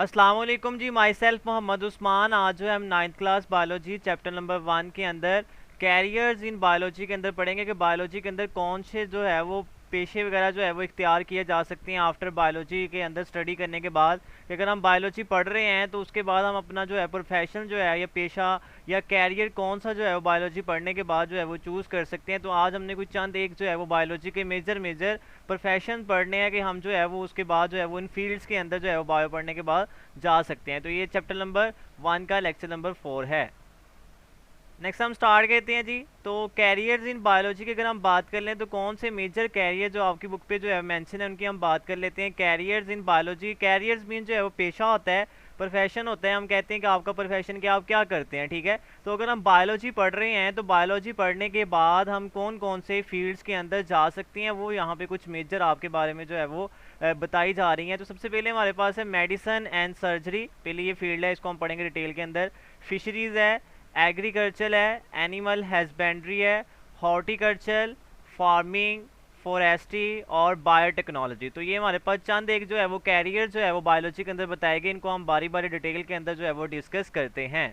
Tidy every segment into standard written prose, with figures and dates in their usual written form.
अस्सलाम वालेकुम जी। Myself Mohammad Usman. आज जो है हम 9th class biology chapter number 1 के अंदर कैरियर्स इन बायोलॉजी के अंदर पढ़ेंगे कि बायोलॉजी के अंदर कौन से जो है वो पेशे वगैरह जो है वो इख्तियार किए जा सकते हैं आफ्टर बायोलॉजी के अंदर स्टडी करने के बाद। कि अगर हम बायोलॉजी पढ़ रहे हैं तो उसके बाद हम अपना जो है प्रोफेशन जो है या पेशा या कैरियर कौन सा जो है वो बायोलॉजी पढ़ने के बाद जो है वो चूज़ कर सकते हैं। तो आज हमने कुछ चंद एक जो है वो बायोलॉजी के मेजर मेजर प्रोफेशन पढ़ने हैं कि हम जो है वो उसके बाद जो है वो इन फील्ड्स के अंदर जो है वो बायो पढ़ने के बाद जा सकते हैं। तो ये चैप्टर नंबर 1 का लेक्चर नंबर 4 है। नेक्स्ट हम स्टार्ट करते हैं जी। तो कैरियर्स इन बायोलॉजी की अगर हम बात कर लें तो कौन से मेजर कैरियर जो आपकी बुक पे जो है मेंशन है उनकी हम बात कर लेते हैं। Carriers in biology, carriers mean जो है वो पेशा होता है, प्रोफेशन होता है। हम कहते हैं कि आपका प्रोफेशन क्या, आप क्या करते हैं, ठीक है। तो अगर हम बायोलॉजी पढ़ रहे हैं तो बायोलॉजी पढ़ने के बाद हम कौन कौन से फील्ड्स के अंदर जा सकते हैं वो यहाँ पे कुछ मेजर आपके बारे में जो है वो बताई जा रही हैं। तो सबसे पहले हमारे पास है मेडिसन एंड सर्जरी। पहले ये फील्ड है, इसको हम पढ़ेंगे डिटेल के अंदर। फिशरीज़ है, एग्रीकल्चर है, एनिमल हस्बेंड्री है, हॉर्टिकल्चर, फार्मिंग, फॉरेस्ट्री और बायोटेक्नोलॉजी। तो ये हमारे पास चंद एक जो है वो कैरियर जो है वो बायोलॉजी के अंदर बताए गए। इनको हम बारी बारी डिटेल के अंदर जो है वो डिस्कस करते हैं।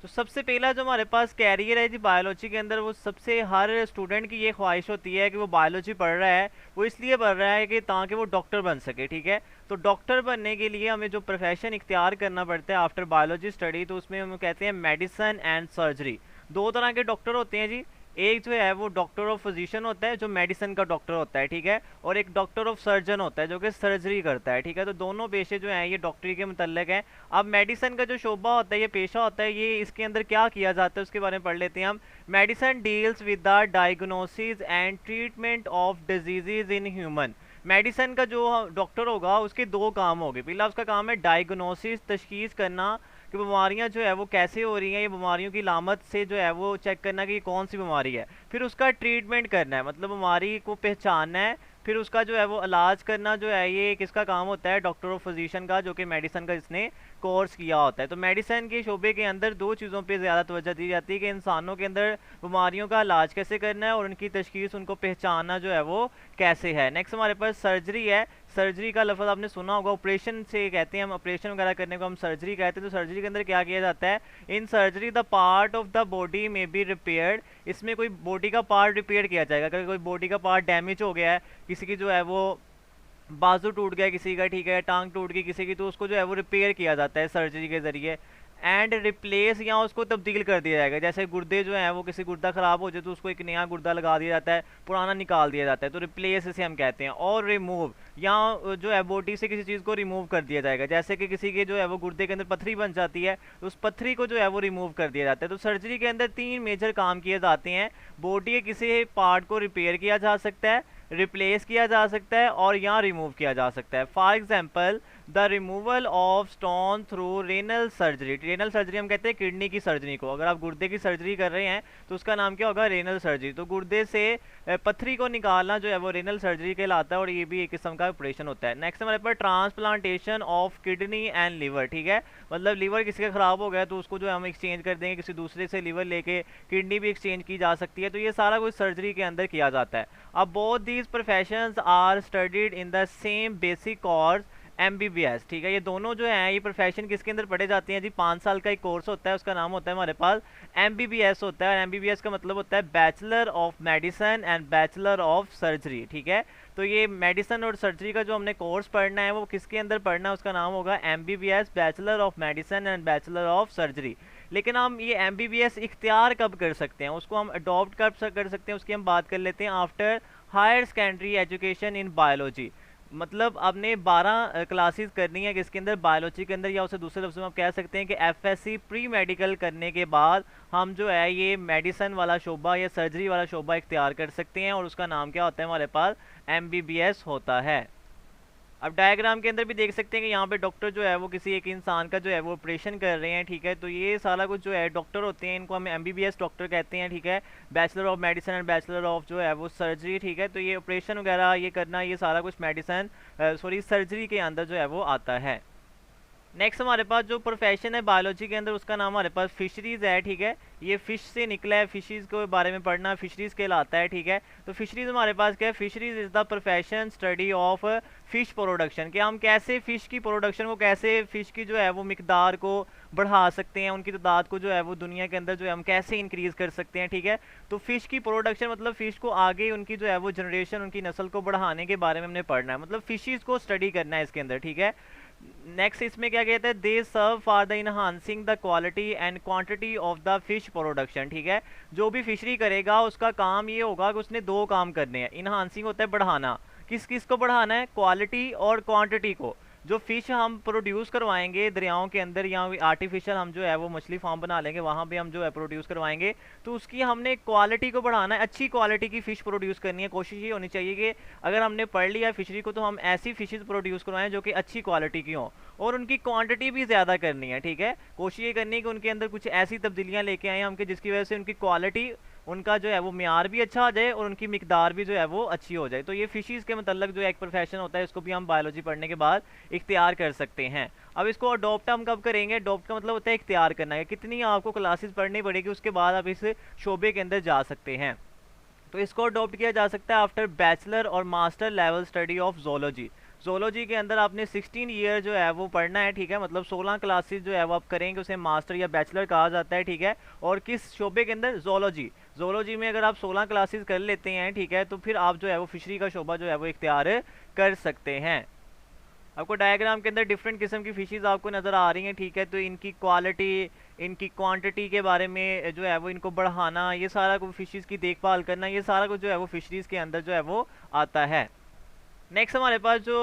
तो सबसे पहला जो हमारे पास कैरियर है जी बायोलॉजी के अंदर, वो सबसे हर स्टूडेंट की ये ख्वाहिश होती है कि वो बायोलॉजी पढ़ रहा है, वो इसलिए पढ़ रहा है कि ताकि वो डॉक्टर बन सके, ठीक है। तो डॉक्टर बनने के लिए हमें जो प्रोफेशन इख्तियार करना पड़ता है आफ्टर बायोलॉजी स्टडी, तो उसमें हम कहते हैं मेडिसन एंड सर्जरी। दो तरह के डॉक्टर होते हैं जी। एक जो है वो डॉक्टर ऑफ फिजिशियन होता है जो मेडिसिन का डॉक्टर होता है, ठीक है। और एक डॉक्टर ऑफ सर्जन होता है जो कि सर्जरी करता है, ठीक है। तो दोनों पेशे जो हैं ये डॉक्टरी के मुतल्लिक हैं। अब मेडिसिन का जो शोबा होता है, ये पेशा होता है, ये इसके अंदर क्या किया जाता है उसके बारे में पढ़ लेते हैं हम। Medicine deals with the diagnosis and treatment of diseases in human. Medicine का जो डॉक्टर होगा उसके दो काम होंगे। पहला उसका काम है डायग्नोसिस, तशखीस करना कि बीमारियां जो है वो कैसे हो रही हैं, ये बीमारियों की लामत से जो है वो चेक करना कि कौन सी बीमारी है। फिर उसका ट्रीटमेंट करना है, मतलब बीमारी को पहचानना है। फिर उसका जो है वो इलाज करना जो है ये किसका काम होता है, डॉक्टर ऑफ फिजिशियन का, जो कि मेडिसिन का इसने कोर्स किया होता है। तो मेडिसिन के शोबे के अंदर दो चीज़ों पे ज़्यादा तवज्जो दी जाती है कि इंसानों के अंदर बीमारियों का इलाज कैसे करना है और उनकी तशखीस, उनको पहचानना जो है वो कैसे है। नेक्स्ट हमारे पास सर्जरी है। सर्जरी का लफ्ज़ आपने सुना होगा, ऑपरेशन से कहते हैं हम, ऑपरेशन वगैरह करने को हम सर्जरी कहते हैं। तो सर्जरी के अंदर क्या किया जाता है, in surgery the part of the body में बी रिपेयर्ड। इसमें कोई बॉडी का पार्ट रिपेयर किया जाएगा। अगर कोई बॉडी का पार्ट डैमेज हो गया है, किसी की जो है वो बाजू टूट गया किसी का, ठीक है, टांग टूट गई किसी की, तो उसको जो है वो रिपेयर किया जाता है सर्जरी के ज़रिए। एंड रिप्लेस, या उसको तब्दील कर दिया जाएगा। जैसे गुर्दे जो हैं वो, किसी गुर्दा ख़राब हो जाए तो उसको एक नया गुर्दा लगा दिया जाता है, पुराना निकाल दिया जाता है, तो रिप्लेस इसे हम कहते हैं। और रिमूव, या जो है बॉडी से किसी चीज़ को रिमूव कर दिया जाएगा। जैसे कि किसी के जो है वो गुर्दे के अंदर पथरी बन जाती है तो उस पथरी को जो है वो रिमूव कर दिया जाता है। तो सर्जरी के अंदर तीन मेजर काम किए जाते हैं। बॉडी के किसी पार्ट को रिपेयर किया जा सकता है, रिप्लेस किया जा सकता है और यहाँ रिमूव किया जा सकता है। For example the removal of stone through renal surgery. Renal surgery हम कहते हैं किडनी की सर्जरी को। अगर आप गुर्दे की सर्जरी कर रहे हैं तो उसका नाम क्या होगा, रेनल सर्जरी। तो गुर्दे से पथरी को निकालना जो है वो रेनल सर्जरी कहलाता है और ये भी एक किस्म का ऑपरेशन होता है। नेक्स्ट हमारे पास transplantation of kidney and liver, ठीक है। मतलब लिवर किसी का ख़राब हो गया तो उसको जो है हम एक्सचेंज कर देंगे, किसी दूसरे से लिवर लेके किडनी भी एक्सचेंज की जा सकती है। तो ये सारा कुछ सर्जरी के अंदर किया जाता है। अब both these professions are studied in the same basic course MBBS, ठीक है। ये दोनों जो हैं ये प्रोफेशन किसके अंदर पढ़े जाते हैं जी, 5 साल का एक कोर्स होता है, उसका नाम होता है हमारे पास MBBS होता है। और MBBS का मतलब होता है bachelor of medicine and bachelor of surgery, ठीक है। तो ये मेडिसिन और सर्जरी का जो हमने कोर्स पढ़ना है वो किसके अंदर पढ़ना है, उसका नाम होगा MBBS, bachelor of medicine and bachelor of surgery. लेकिन हम ये MBBS इख्तियार कब कर सकते हैं, उसको हम अडॉप्ट कब कर सकते हैं, उसकी हम बात कर लेते हैं after higher secondary education in biology. मतलब आपने 12 क्लासेस करनी है किसके अंदर, बायोलॉजी के अंदर, या उसे दूसरे लफ्ज़ों में आप कह सकते हैं कि FSC प्री मेडिकल करने के बाद हम जो है ये मेडिसिन वाला शोबा या सर्जरी वाला शोबा इख्तियार कर सकते हैं और उसका नाम क्या होता है, हमारे पास MBBS होता है। अब डायग्राम के अंदर भी देख सकते हैं कि यहाँ पे डॉक्टर जो है वो किसी एक इंसान का जो है वो ऑपरेशन कर रहे हैं, ठीक है। तो ये सारा कुछ जो है डॉक्टर होते हैं, इनको हम MBBS डॉक्टर कहते हैं, ठीक है। Bachelor of medicine and bachelor of जो है वो सर्जरी, ठीक है। तो ये ऑपरेशन वगैरह ये करना, ये सारा कुछ मेडिसिन सर्जरी के अंदर जो है वो आता है। नेक्स्ट हमारे पास जो प्रोफेशन है बायोलॉजी के अंदर उसका नाम हमारे पास फिशरीज़ है, ठीक है। ये फिश से निकला है, फिशरीज के बारे में पढ़ना फिशरीज कहलाता है, ठीक है। तो फिशरीज हमारे पास क्या है, fisheries is the profession study of fish production, कि हम कैसे फिश की प्रोडक्शन को, कैसे फिश की जो है वो मिकदार को बढ़ा सकते हैं, उनकी तादाद को जो है वो दुनिया के अंदर जो है हम कैसे इंक्रीज कर सकते हैं, ठीक है। तो फिश की प्रोडक्शन मतलब फिश को आगे उनकी जो है वो जनरेशन, उनकी नस्ल को बढ़ाने के बारे में हमने पढ़ना है, मतलब फिशेज को स्टडी करना है इसके अंदर, ठीक है। नेक्स्ट इसमें क्या कहता है, they serve for the enhancing the quality and quantity of the fish production, ठीक है। जो भी फिशरी करेगा उसका काम ये होगा कि उसने दो काम करने हैं। इनहांसिंग होता है बढ़ाना, किस किस को बढ़ाना है, क्वालिटी और क्वांटिटी को। जो फिश हम प्रोड्यूस करवाएंगे दरियाओं के अंदर, या आर्टिफिशियल हम जो है वो मछली फार्म बना लेंगे, वहाँ पे हम जो है प्रोड्यूस करवाएंगे, तो उसकी हमने क्वालिटी को बढ़ाना है, अच्छी क्वालिटी की फ़िश प्रोड्यूस करनी है। कोशिश ये होनी चाहिए कि अगर हमने पढ़ लिया फिशरी को तो हम ऐसी फिशेज़ प्रोड्यूस करवाएं जो कि अच्छी क्वालिटी की हों, और उनकी क्वांटिटी भी ज़्यादा करनी है, ठीक है। कोशिश ये करनी है कि उनके अंदर कुछ ऐसी तब्दीलियाँ लेके आएँ हम कि जिसकी वजह से उनकी क्वालिटी, उनका जो है वो म्यार भी अच्छा आ जाए और उनकी मिकदार भी जो है वो अच्छी हो जाए। तो ये फिशेज़ के मतलब जो एक प्रोफेशन होता है, इसको भी हम बायोलॉजी पढ़ने के बाद इख्तियार कर सकते हैं। अब इसको अडोप्ट हम कब करेंगे, अडोप्ट का मतलब होता है इख्तियार करना है, कितनी आपको क्लासेस पढ़नी पड़ेगी, उसके बाद आप इस शोबे के अंदर जा सकते हैं। तो इसको अडोप्ट किया जा सकता है आफ्टर बैचलर और master level study of zoology. Zoology के अंदर आपने 16 ईयर जो है वो पढ़ना है, ठीक है, मतलब 16 क्लासेस जो है वो आप करेंगे, उसे मास्टर या बैचलर कहा जाता है, ठीक है। और किस शोबे के अंदर, जोलॉजी। जोलॉजी में अगर आप 16 क्लासेस कर लेते हैं, ठीक है, तो फिर आप जो है वो फिशरी का शोबा जो है वो इख्तियार कर सकते हैं। आपको डायग्राम के अंदर डिफरेंट किस्म की फिशेज आपको नज़र आ रही हैं, ठीक है। तो इनकी क्वालिटी, इनकी क्वांटिटी के बारे में जो है वो इनको बढ़ाना, ये सारा कुछ फिशेज की देखभाल करना, ये सारा कुछ जो है वो फिशरीज के अंदर जो है वो आता है। नेक्स्ट हमारे पास जो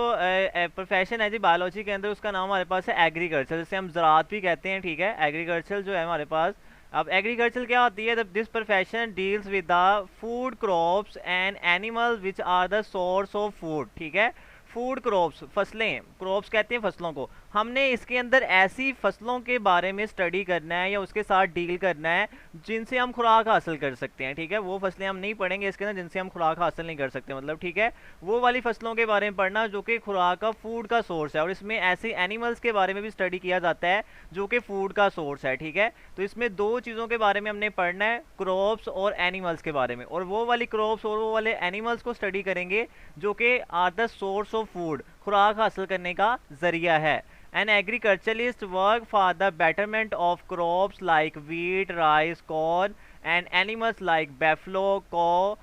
प्रोफेशन है जी बायोलॉजी के अंदर, उसका नाम हमारे पास है एग्रीकल्चर, जिसे हम ज़राअत भी कहते हैं, ठीक है। एग्रीकल्चर जो है हमारे पास, अब एग्रीकल्चर क्या होती है, this profession deals with the food crops and animal which are the source of food, ठीक है। फूड क्रॉप्स, फसलें, क्रॉप्स कहते हैं फसलों को। हमने इसके अंदर ऐसी फसलों के बारे में स्टडी करना है या उसके साथ डील करना है जिनसे हम खुराक हासिल कर सकते हैं, ठीक है। वो फसलें हम नहीं पढ़ेंगे इसके अंदर जिनसे हम खुराक हासिल नहीं कर सकते, मतलब, ठीक है। वो वाली फसलों के बारे में पढ़ना जो कि खुराक का, फूड का सोर्स है, और इसमें ऐसे एनिमल्स के बारे में भी स्टडी किया जाता है जो कि फूड का सोर्स है, ठीक है। तो इसमें दो चीज़ों के बारे में हमने पढ़ना है, क्रॉप्स और एनिमल्स के बारे में, और वो वाली क्रॉप्स और वो वाले एनिमल्स को स्टडी करेंगे जो कि are the source of food, खुराक हासिल करने का जरिया है। An agriculturalist work for the betterment of crops like wheat, rice, corn and animals like buffalo, cow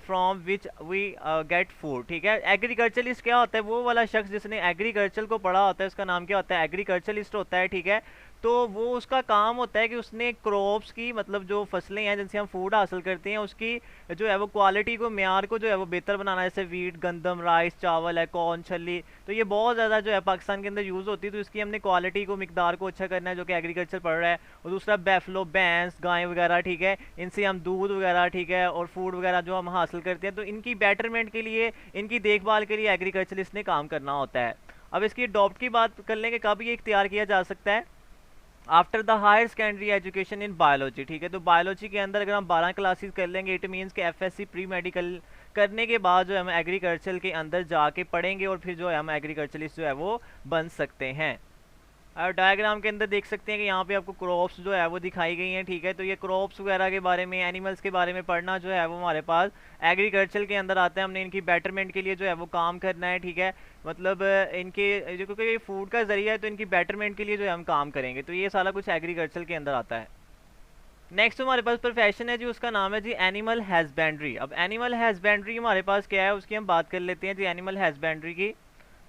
from which we get food, ठीक है। एग्रीकल्चरलिस्ट क्या होता है, वो वाला शख्स जिसने एग्रीकल्चर को पढ़ा होता है, उसका नाम क्या होता है, एग्रीकल्चरलिस्ट होता है, ठीक है। तो वो उसका काम होता है कि उसने क्रॉप्स की, मतलब जो फसलें हैं जिनसे हम फूड हासिल करते हैं, उसकी जो है वो क्वालिटी को, म्यार को जो है वो बेहतर बनाना, जैसे वीट, गंदम, राइस, चावल है, कॉर्न, छली, तो ये बहुत ज़्यादा जो है पाकिस्तान के अंदर यूज़ होती है, तो इसकी हमने क्वालिटी को, मिकदार को अच्छा करना है, जो कि एग्रीकल्चर पढ़ रहा है। और दूसरा बैफलो, भैंस, गाय वगैरह, ठीक है, इनसे हम दूध वगैरह, ठीक है, और फूड वगैरह जो हम हासिल करते हैं, तो इनकी बेटरमेंट के लिए, इनकी देखभाल के लिए एग्रीकल्चरिस्ट ने काम करना होता है। अब इसकी अडॉप्ट की बात कर लेंगे, कब ये इख्तियार किया जा सकता है, after the higher secondary education in biology, ठीक है। तो बायोलॉजी के अंदर अगर हम 12 क्लासेस कर लेंगे, इट मीन्स के एफएससी प्री मेडिकल करने के बाद जो है हम एग्रीकल्चर के अंदर जाके पढ़ेंगे और फिर जो है हम एग्रीकल्चरिस्ट जो है वो बन सकते हैं। और डायग्राम के अंदर देख सकते हैं कि यहाँ पे आपको क्रॉप्स जो है वो दिखाई गई हैं, ठीक है। तो ये क्रॉप्स वगैरह के बारे में, एनिमल्स के बारे में पढ़ना जो है वो हमारे पास एग्रीकल्चर के अंदर आता है। हमने इनकी बेटरमेंट के लिए जो है वो काम करना है, ठीक है। मतलब इनके जो, क्योंकि ये फूड का जरिया है, तो इनकी बेटरमेंट के लिए जो है हम काम करेंगे, तो ये सारा कुछ एग्रीकल्चर के अंदर आता है। नेक्स्ट हमारे पास प्रोफेशन है जी, उसका नाम है जी एनिमल हैजबेंड्री। अब एनिमल हैजबेंड्री हमारे पास क्या है, उसकी हम बात कर लेते हैं जी, एनिमल हैजबेंड्री की।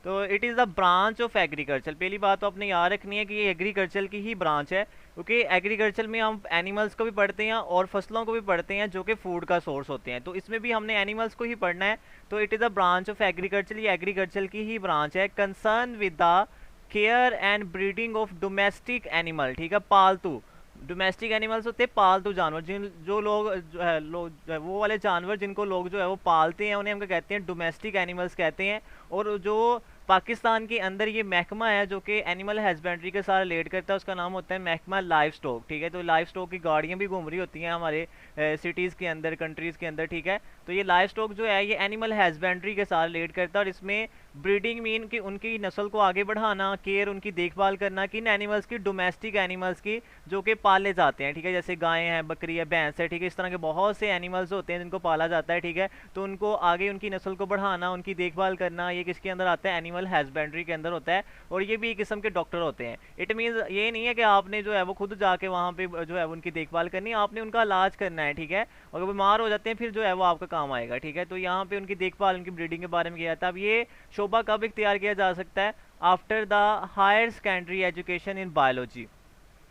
तो it is the branch of agriculture. पहली बात तो आपने याद रखनी है कि ये एग्रीकल्चर की ही ब्रांच है, क्योंकि एग्रीकल्चर में हम एनिमल्स को भी पढ़ते हैं और फसलों को भी पढ़ते हैं जो कि फूड का सोर्स होते हैं, तो इसमें भी हमने एनिमल्स को ही पढ़ना है। तो it is the branch of agriculture, ये एग्रीकल्चर की ही ब्रांच है। Concern with the care and breeding of domestic animal, ठीक है, पालतू। डोमेस्टिक एनिमल्स होते हैं पालतू जानवर, जिन जो लोग जो है वो वाले जानवर जिनको लोग जो है वो पालते हैं, उन्हें हम कहते हैं डोमेस्टिक एनिमल्स कहते हैं। और जो पाकिस्तान के अंदर ये महकमा है जो कि एनिमल हस्बेंड्री के साथ रिलेट करता है, उसका नाम होता है महकमा लाइफ स्टॉक, ठीक है। तो लाइफ स्टॉक की गाड़ियाँ भी घूम रही होती हैं हमारे सिटीज़ के अंदर, कंट्रीज़ के अंदर, ठीक है। तो ये लाइफ स्टॉक जो है ये एनिमल हस्बेंड्री के साथ रिलेट करता है, और इसमें ब्रीडिंग मीन कि उनकी नस्ल को आगे बढ़ाना, केयर उनकी देखभाल करना, किन एनिमल्स की, डोमेस्टिक एनिमल्स की जो कि पाले जाते हैं, ठीक है, जैसे गायें हैं, बकरी है, भैंस है, ठीक है, इस तरह के बहुत से एनिमल्स होते हैं जिनको पाला जाता है, ठीक है। तो उनको आगे उनकी नस्ल को बढ़ाना, उनकी देखभाल करना, ये किसके अंदर आता है, एनिमल हस्बेंड्री के अंदर होता है। और ये भी एक किस्म के डॉक्टर होते हैं। इट मीन्स ये नहीं है कि आपने जो है वो खुद जाके वहाँ पे जो है उनकी देखभाल करनी है, आपने उनका इलाज करना है, ठीक है। अगर बीमार हो जाते हैं फिर जो है वो आपका काम आएगा, ठीक है। तो यहाँ पे उनकी देखभाल, उनकी ब्रीडिंग के बारे में किया जाता है। अब ये शोबा कब इख्तियार किया जा सकता है, after the higher secondary education in biology.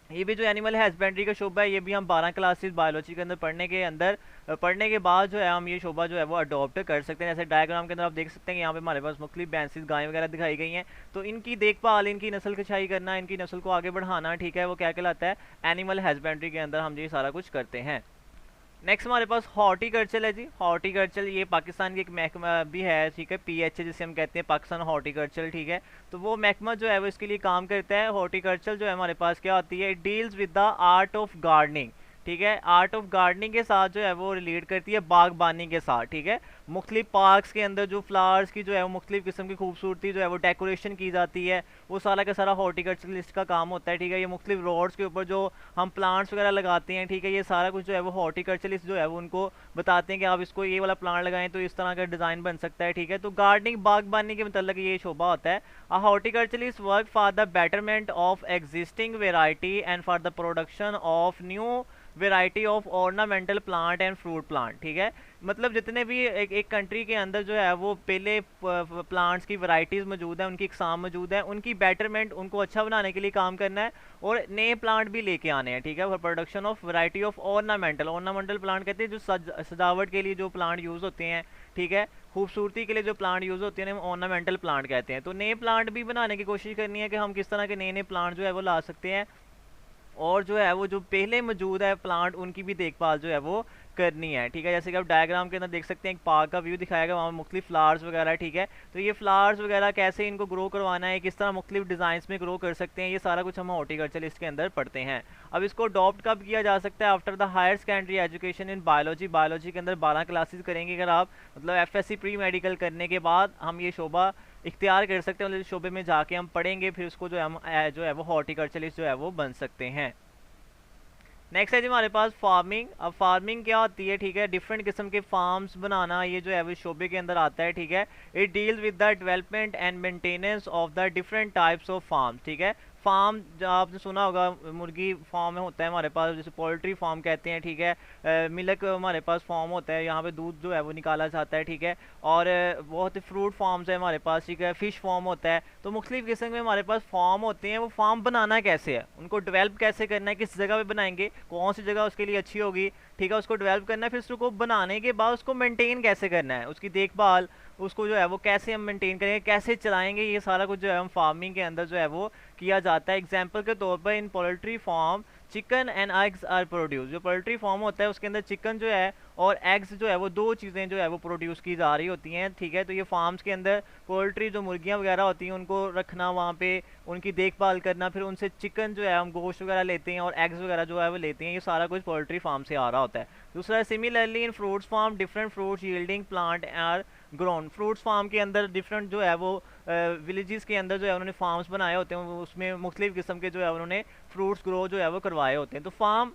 ये भी जो एनिमल हस्बेंड्री का शोबा है, ये भी हम 12 क्लासेस बायोलॉजी के अंदर पढ़ने के बाद जो है हम ये शोबा जो है वो अडॉप्ट कर सकते हैं। जैसे डायग्राम के अंदर आप देख सकते हैं कि यहाँ पे हमारे पास मुख्तलिफ भैंसेस, गायें वगैरह दिखाई गई हैं। तो इनकी देखभाल, इनकी नस्ल कशाई करना, इनकी नस्ल को आगे बढ़ाना, ठीक है, वो क्या कहलाता है, एनिमल हस्बेंड्री के अंदर हम ये सारा कुछ करते हैं। नेक्स्ट हमारे पास हॉर्टिकल्चर है जी। हॉर्टिकल्चर ये पाकिस्तान की एक महकमा भी है, ठीक है, PH जिसे हम कहते हैं, पाकिस्तान हॉर्टिकल्चर, ठीक है। तो वो महकमा जो है वो इसके लिए काम करता है। हॉर्टिकल्चर जो है हमारे पास क्या होती है, it deals with the art of gardening, ठीक है, आर्ट ऑफ गार्डनिंग के साथ जो है वो रिलेट करती है बागबानी के साथ, ठीक है। मुख्तलिफ पार्क्स के अंदर जो फ्लावर्स की जो है वो मुख्तलिफ किस्म की खूबसूरती जो है वो डेकोरेशन की जाती है, वो सारा का सारा हॉर्टिकल्चरलिस्ट का काम होता है, ठीक है। ये मुख्तलिफ रोड्स के ऊपर जो हम प्लांट्स वगैरह लगाते हैं, ठीक है, ये सारा कुछ जो है वो हॉर्टिकल्चरलिस्ट जो है वो उनको बताते हैं कि आप इसको ये वाला प्लांट लगाएं तो इस तरह का डिज़ाइन बन सकता है, ठीक है। तो गार्डनिंग, बागबानी के मतलब ये शोबा होता है। A horticulturalist work for the betterment of existing variety and for the production of new variety of ornamental plant and fruit plant, ठीक है। मतलब जितने भी एक कंट्री के अंदर जो है वो पहले प्लांट्स की वैरायटीज़ मौजूद है, उनकी इकसाम मौजूद है, उनकी बेटरमेंट, उनको अच्छा बनाने के लिए काम करना है और नए प्लांट भी लेके आने हैं, ठीक है, for production of variety of ornamental plant कहते हैं जो सजावट के लिए जो प्लांट यूज़ होते हैं, ठीक है, खूबसूरती के लिए जो प्लांट यूज़ होते हैं हम ऑर्नामेंटल प्लांट कहते हैं। तो नए प्लांट भी बनाने की कोशिश करनी है कि हम किस तरह के नए नए प्लांट जो है वो ला सकते हैं, और जो है वो जो पहले मौजूद है प्लांट उनकी भी देखभाल जो है वो करनी है, ठीक है। जैसे कि आप डायग्राम के अंदर देख सकते हैं एक पार्क का व्यू दिखाया गया, वहाँ मुख्तलिफ फ्लावर्स वगैरह, ठीक है। तो ये फ्लावर्स वगैरह कैसे इनको ग्रो करवाना है, किस तरह मुख्तलिफ डिज़ाइंस में ग्रो कर सकते हैं, ये सारा कुछ हम हॉर्टिकल्चरलिस्ट के अंदर पढ़ते हैं। अब इसको अडॉप्ट कब किया जा सकता है, after the higher secondary education in biology. Biology के अंदर 12 क्लासेस करेंगे अगर आप, मतलब FSC प्री मेडिकल करने के बाद हम ये शोबा इख्तियार कर सकते हैं, मतलब इस शोबे में जाके हम पढ़ेंगे, फिर उसको जो है हम जो है वो हॉर्टिकल्चरलिस्ट जो है वो बन सकते हैं। नेक्स्ट है जी हमारे पास फार्मिंग। अब फार्मिंग क्या होती है, ठीक है, डिफरेंट किस्म के फार्म्स बनाना, ये जो है वो शोबे के अंदर आता है, ठीक है। It deals with the development and maintenance of the different types of farms, ठीक है। फार्म जो आपने सुना होगा, मुर्गी फार्म में होता है हमारे पास, जैसे पोल्ट्री फार्म कहते हैं, ठीक है। मिल्क हमारे पास फार्म होता है, यहाँ पे दूध जो है वो निकाला जाता है, ठीक है। और बहुत फ्रूट फार्म्स है हमारे पास, ठीक है, फिश फार्म होता है। तो मुख्तलिफ किस्म के हमारे पास फार्म होते हैं। वो फार्म बनाना कैसे है, उनको डेवलप कैसे करना है, किस जगह पे बनाएंगे, कौन सी जगह उसके लिए अच्छी होगी, ठीक है, उसको डेवलप करना है। फिर उसको बनाने के बाद उसको मेंटेन कैसे करना है, उसकी देखभाल, उसको जो है वो कैसे हम मेंटेन करेंगे, कैसे चलाएंगे, ये सारा कुछ जो है हम फार्मिंग के अंदर जो है वो किया जाता है। एग्जाम्पल के तौर पर in poultry farm chicken and eggs are produce. जो पोल्ट्री फार्म होता है उसके अंदर चिकन जो है और एग्स जो है वो दो चीज़ें जो है वो प्रोड्यूस की जा रही होती हैं, ठीक है। तो ये फार्म्स के अंदर पोल्ट्री जो मुर्गियाँ वगैरह होती हैं उनको रखना, वहाँ पे उनकी देखभाल करना, फिर उनसे चिकन जो है हम गोश्त वगैरह लेते हैं और एग्स वगैरह जो है वो लेते हैं, ये सारा कुछ पोल्ट्री फार्म से आ रहा होता है। दूसरा, similarly in fruits farm different fruits yielding plant are grown. Fruits farm के अंदर डिफरेंट जो है वो विलेजेस के अंदर जो है उन्होंने फार्म्स बनाए होते हैं, उसमें मुख्तलिफ किस्म के जो है उन्होंने फ्रूट्स ग्रो जो है वो करवाए होते हैं। तो फार्म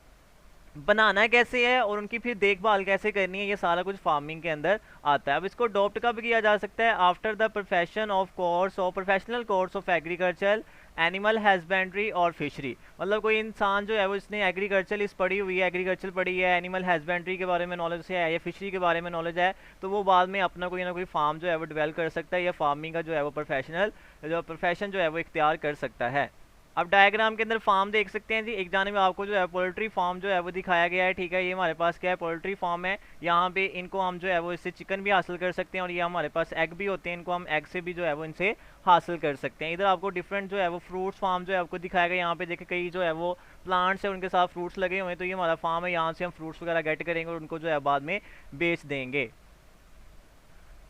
बनाना कैसे है और उनकी फिर देखभाल कैसे करनी है, ये सारा कुछ फार्मिंग के अंदर आता है। अब इसको अडॉप्ट कब किया जा सकता है, after the profession of course or professional course of agriculture, animal husbandry or fishery. मतलब कोई इंसान जो है वो इसने एग्रीकल्चर पढ़ी हुई है, एग्रीकल्चर पढ़ी है, एनिमल हस्बेंड्री के बारे में नॉलेज है या फिशरी के बारे में नॉलेज है, तो वो बाद में अपना कोई ना कोई फार्म जो है वो डेवलप कर सकता है या फार्मिंग का जो है वो प्रोफेशन जो है वो इख्तियार कर सकता है। अब डायग्राम के अंदर फार्म देख सकते हैं जी, एक जाने में आपको जो है पोल्ट्री फार्म जो है वो दिखाया गया है, ठीक है। ये हमारे पास क्या है, पोल्ट्री फार्म है। यहाँ पे इनको हम जो है वो इससे चिकन भी हासिल कर सकते हैं और ये हमारे पास एग भी होते हैं, इनको हम एग से भी जो है वो इनसे हासिल कर सकते हैं। इधर आपको डिफरेंट जो है वो फ्रूट्स फार्म जो है आपको दिखाया गया, यहाँ पे देखें कई जो है वो प्लांट्स है उनके साथ फ्रूट्स लगे हुए हैं। तो ये हमारा फार्म है, यहाँ से हम फ्रूट्स वगैरह गेट करेंगे और उनको जो है बाद में बेच देंगे।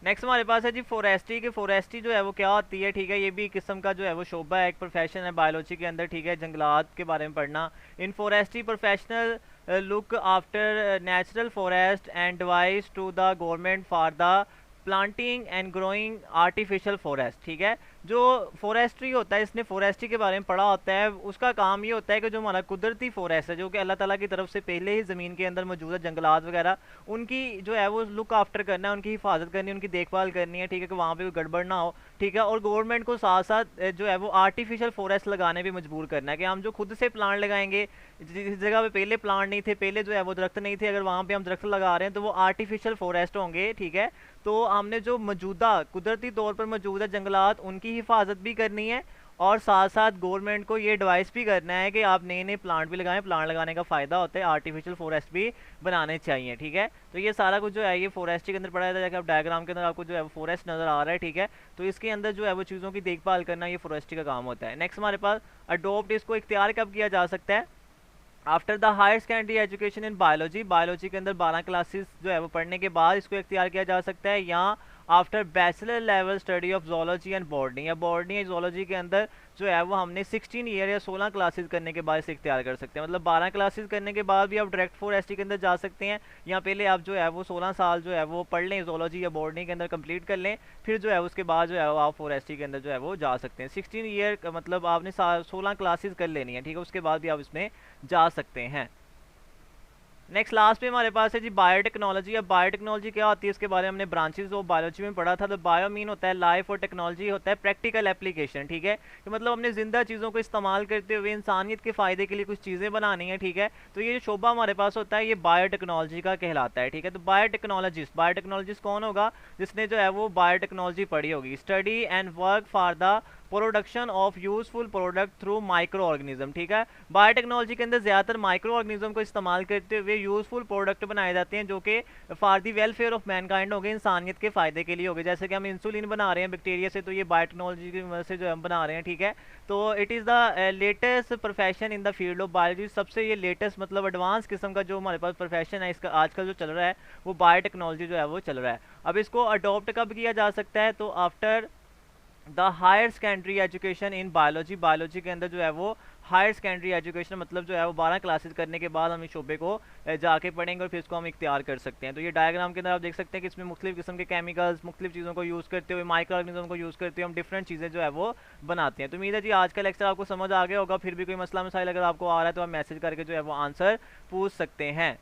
नेक्स्ट हमारे पास है जी फॉरेस्ट्री। के फॉरेस्ट्री जो है वो क्या होती है, ठीक है, ये भी किस्म का जो है वो शोबा है, एक प्रोफेशन है बायोलॉजी के अंदर, ठीक है, जंगलात के बारे में पढ़ना। In forestry professional look after natural forest and device to the government for the planting and growing artificial forest, ठीक है। जो फॉरेस्ट्री होता है, इसने फॉरेस्ट्री के बारे में पढ़ा होता है, उसका काम ये होता है कि जो हमारा कुदरती फॉरेस्ट है, जो कि अल्लाह ताला की तरफ से पहले ही ज़मीन के अंदर मौजूद है, जंगलात वगैरह, उनकी जो है वो लुक आफ्टर करना है, उनकी हिफाजत करनी है, उनकी देखभाल करनी है, ठीक है, कि वहाँ पे कोई गड़बड़ ना हो, ठीक है। और गवर्नमेंट को साथ साथ जो है वो आर्टिफिशियल फॉरेस्ट लगाने भी मजबूर करना है, कि हम जो खुद से प्लांट लगाएंगे, जिस जगह पे पहले प्लांट नहीं थे, पहले जो है वो दरख्त नहीं थे, अगर वहाँ पे हम दरख्त लगा रहे हैं तो वो आर्टिफिशियल फॉरेस्ट होंगे, ठीक है। तो हमने जो मौजूदा कुदरती तौर पर मौजूद है जंगलात, उनकी हिफाजत भी करनी है, और साथ साथ गवर्नमेंट को ये एडवाइस भी करना है कि आप नए नए प्लांट भी लगाएं, प्लांट लगाने का फ़ायदा होता है, आर्टिफिशियल फॉरेस्ट भी बनाने चाहिए, ठीक है। तो ये सारा कुछ जो है ये फॉरेस्ट्री के अंदर पड़ा जाता है, आप डायग्राम के अंदर आपको जो है फॉरेस्ट नज़र आ रहा है, ठीक है। तो इसके अंदर जो है वो चीज़ों की देखभाल करना ये फॉरेस्ट्री का काम होता है। नेक्स्ट हमारे पास अडोप्ट, इसको इख्तियार कब किया जा सकता है? After the higher secondary education in biology, biology के अंदर 12 क्लासेस जो है वो पढ़ने के बाद इसको इख्तियार किया जा सकता है, या after bachelor level study of zoology and botany, या बॉटनी या जोलॉजी के अंदर जो है वो हमने 16 ईयर या 16 क्लासेस करने के बाद इसे इख्तियार कर सकते हैं। मतलब 12 क्लासेस करने के बाद भी आप डायरेक्ट फॉरेस्ट्री के अंदर जा सकते हैं, या पहले आप जो है वो 16 साल जो है वो पढ़ लें, जोलॉजी या बॉटनी के अंदर कंप्लीट कर लें, फिर जो है उसके बाद जो है वो आप फॉरेस्ट्री के अंदर जो है वो जा सकते हैं। 16 ईयर का मतलब आपने 16 क्लासेस कर लेनी है, ठीक है, उसके बाद भी आप इसमें जा सकते हैं। नेक्स्ट लास्ट पे हमारे पास है जी बायोटेक्नोलॉजी। अब बायोटेक्नोलॉजी क्या होती है, इसके बारे में हमने ब्रांचेस ऑफ बायोलॉजी में पढ़ा था। तो बायो मीन होता है लाइफ, और टेक्नोलॉजी होता है प्रैक्टिकल एप्लीकेशन, ठीक है। तो मतलब हमने जिंदा चीज़ों को इस्तेमाल करते हुए इंसानियत के फ़ायदे के लिए कुछ चीज़ें बनानी है, ठीक है। तो ये जो शोबा हमारे पास होता है ये बायोटेक्नोलॉजी का कहलाता है, ठीक है। तो बायोटेक्नोलॉजिस्ट कौन होगा? जिसने जो है वो बायोटेक्नोलॉजी पढ़ी होगी। Study and work for the production of useful product through micro organism, ठीक है। बायोटेक्नोलॉजी के अंदर ज़्यादातर माइक्रो ऑर्गेनिज्म को इस्तेमाल करते हुए यूजफुल प्रोडक्ट बनाए जाते हैं, जो कि for the welfare of Mankind हो गए, इंसानियत के फ़ायदे के लिए हो गए। जैसे कि हम इंसुलिन बना रहे हैं बैक्टीरिया से, तो ये बायोटेक्नोलॉजी की मदद से जो हम बना रहे हैं, ठीक है। तो it is the latest profession in the field of biology. सबसे ये लेटेस्ट मतलब एडवांस किस्म का जो हमारे पास प्रोफेशन है, इसका आजकल जो चल रहा है वो बायोटेक्नोलॉजी जो है वो चल रहा है। अब इसको अडॉप्ट कब किया जा सकता है? तो after the higher secondary education in biology, biology के अंदर जो है वो हायर सेकेंडरी एजुकेशन मतलब जो है वो 12 क्लासेस करने के बाद हम इस शोबे को जाके पढ़ेंगे और फिर इसको हम इख्तियार कर सकते हैं। तो ये डायग्राम के अंदर आप देख सकते हैं कि इसमें मुख्तलिफ किस्म के केमिकल्स, मुख्तलिफ चीज़ों को यूज़ करते हुए, माइक्रो ऑर्गेनिज्म को यूज़ करते हुए हम डिफरेंट चीज़ें जो है वो बनाते हैं। तो उम्मीद है जी आज का लेक्चर आपको समझ आ गया होगा। फिर भी कोई मसला मसाइल अगर आपको आ रहा है तो आप मैसेज करके जो है वो आंसर पूछ सकते हैं।